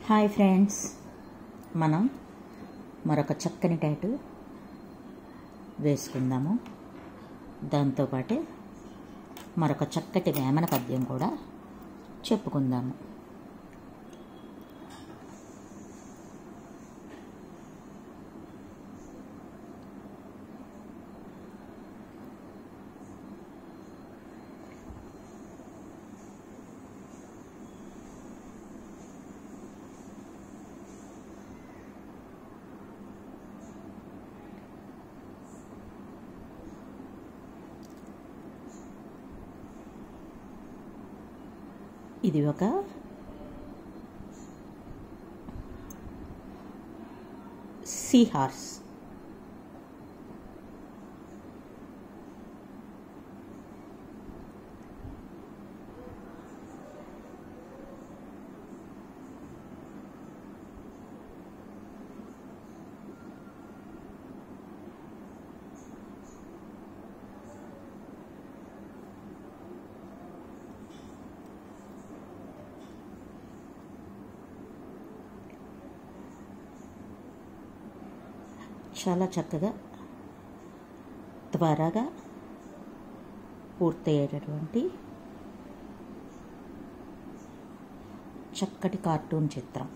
Hi friends, మనం మరొక చక్కని టాటూ వేసుకుందాము. దాంతోపాటే మరొక చక్కటి వేమన పద్యం కూడా చెప్పుకుందాము. ఇది ఒక సీ హార్స్. చాలా చక్కగా త్వరగా పూర్తయ్యేటటువంటి చక్కటి కార్టూన్ చిత్రం.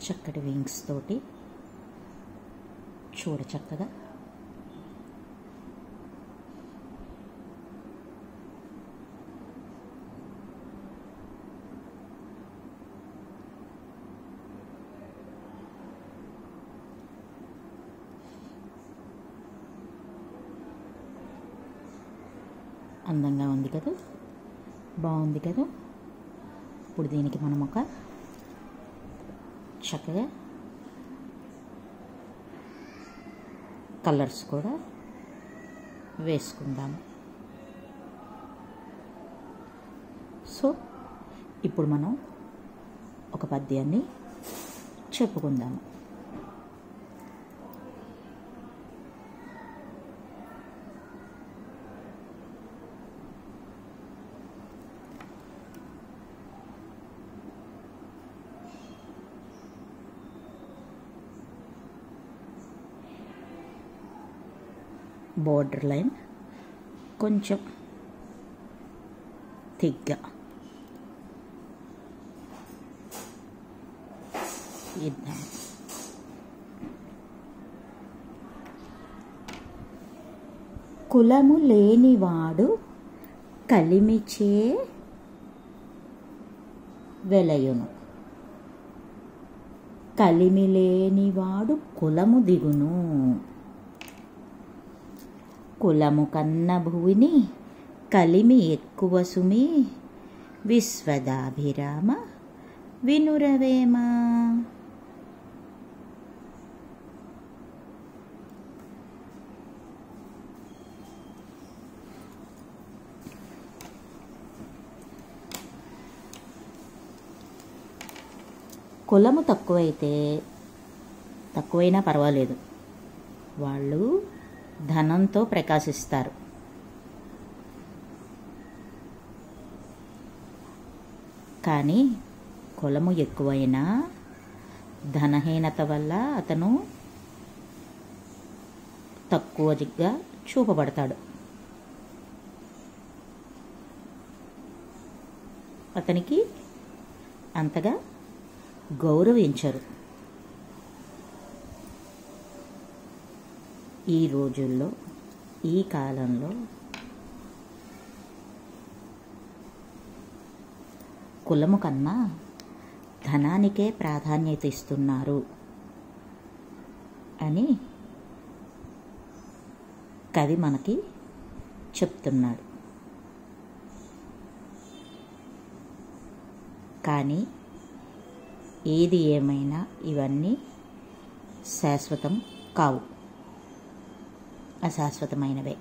చక్కటి వింగ్స్ తోటి చూడ చక్కగా అందంగా ఉంది కదా, బాగుంది కదా. ఇప్పుడు దీనికి మనం ఒక చక్కగా కలర్స్ కూడా వేసుకుందాము. సో ఇప్పుడు మనం ఒక పద్యాన్ని చెప్పుకుందాము. బోర్డర్ లైన్ కొంచెం థిక్గా ఇద్దాం. కులము లేనివాడు కలిమిచే వెలయును, కలిమి లేనివాడు కులము దిగును. కులము కన్న భువిని కలిమి ఎక్కువ సుమి, విశ్వదాభిరామ వినురవేమ. కులము తక్కువైనా పర్వాలేదు, వాళ్ళు ధనంతో ప్రకాశిస్తారు. కానీ కులము ఎక్కువైనా ధనహీనత వల్ల అతను తక్కువగా చూపబడతాడు. అతనికి అంతగా గౌరవించరు. ఈ రోజుల్లో, ఈ కాలంలో కులము కన్నా ధనానికే ప్రాధాన్యత ఇస్తున్నారు అని కవి మనకి చెప్తున్నాడు. కానీ ఏది ఏమైనా ఇవన్నీ శాశ్వతం కావు, అశాశ్వతమైనవే.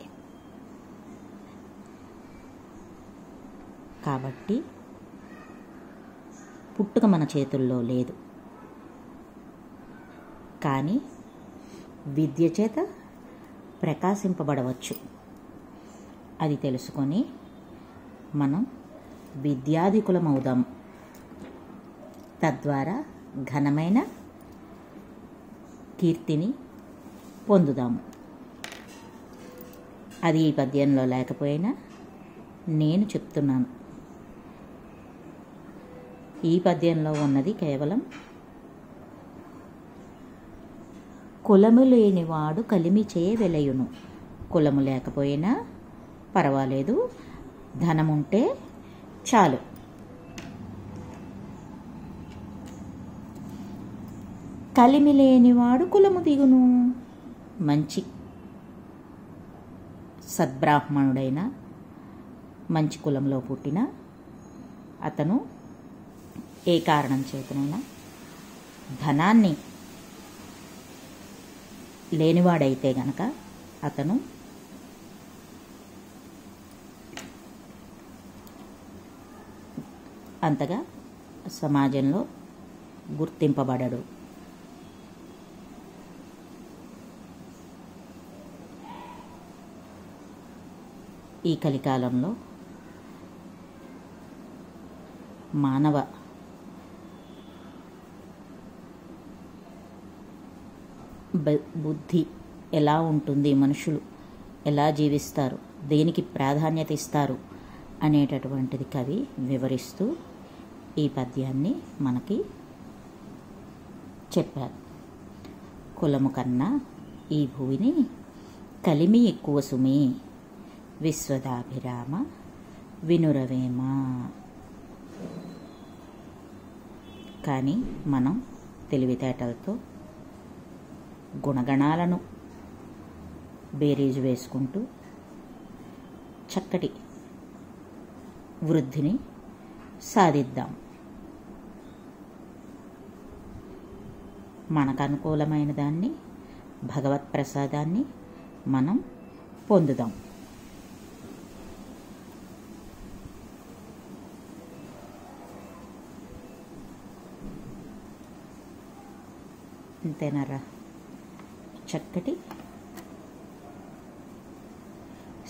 కాబట్టి పుట్టుక మన చేతుల్లో లేదు, కానీ విద్య చేత ప్రకాశింపబడవచ్చు. అది తెలుసుకొని మనం విద్యాధికులమవుదాం. తద్వారా ఘనమైన కీర్తిని పొందుదాము. అది ఈ పద్యంలో లేకపోయినా నేను చెప్తున్నాను. ఈ పద్యంలో ఉన్నది కేవలం కులము లేనివాడు కలిమిచే వెలయును. కులము లేకపోయినా పర్వాలేదు, ధనముంటే చాలు. కలిమి లేనివాడు కులము దిగును. మంచి సద్బ్రాహ్మణుడైన మంచి కులంలో పుట్టిన అతను ఏ కారణం చేతనైనా ధనాన్ని లేనివాడైతే గనక అతను అంతగా సమాజంలో గుర్తింపబడడు. ఈ కలికాలంలో మానవ బుద్ధి ఎలా ఉంటుంది, మనుషులు ఎలా జీవిస్తారు, దేనికి ప్రాధాన్యత ఇస్తారు అనేటటువంటిది కవి వివరిస్తూ ఈ పద్యాన్ని మనకి చెప్పారు. కులము కన్నా ఈ భూమిని కలిమి ఎక్కువ సుమి, విశ్వదాభిరామ వినురవేమ. కానీ మనం తెలివితేటలతో గుణగణాలను బేరీజు వేసుకుంటూ చక్కటి వృద్ధిని సాధిద్దాం. మనకు అనుకూలమైన దాన్ని, భగవత్ ప్రసాదాన్ని మనం పొందుదాం. అంతేనరా. చక్కటి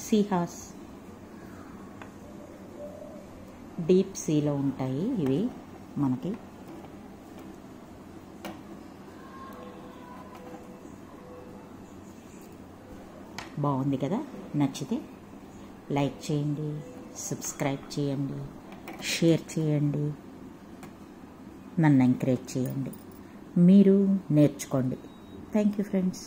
సీహాస్ డీప్ సీలో ఉంటాయి ఇవి మనకి. బాగుంది కదా? నచ్చితే లైక్ చేయండి, సబ్స్క్రైబ్ చేయండి, షేర్ చేయండి, నన్ను ఎంకరేజ్ చేయండి. మీరు నేర్చుకోండి. Thank you friends.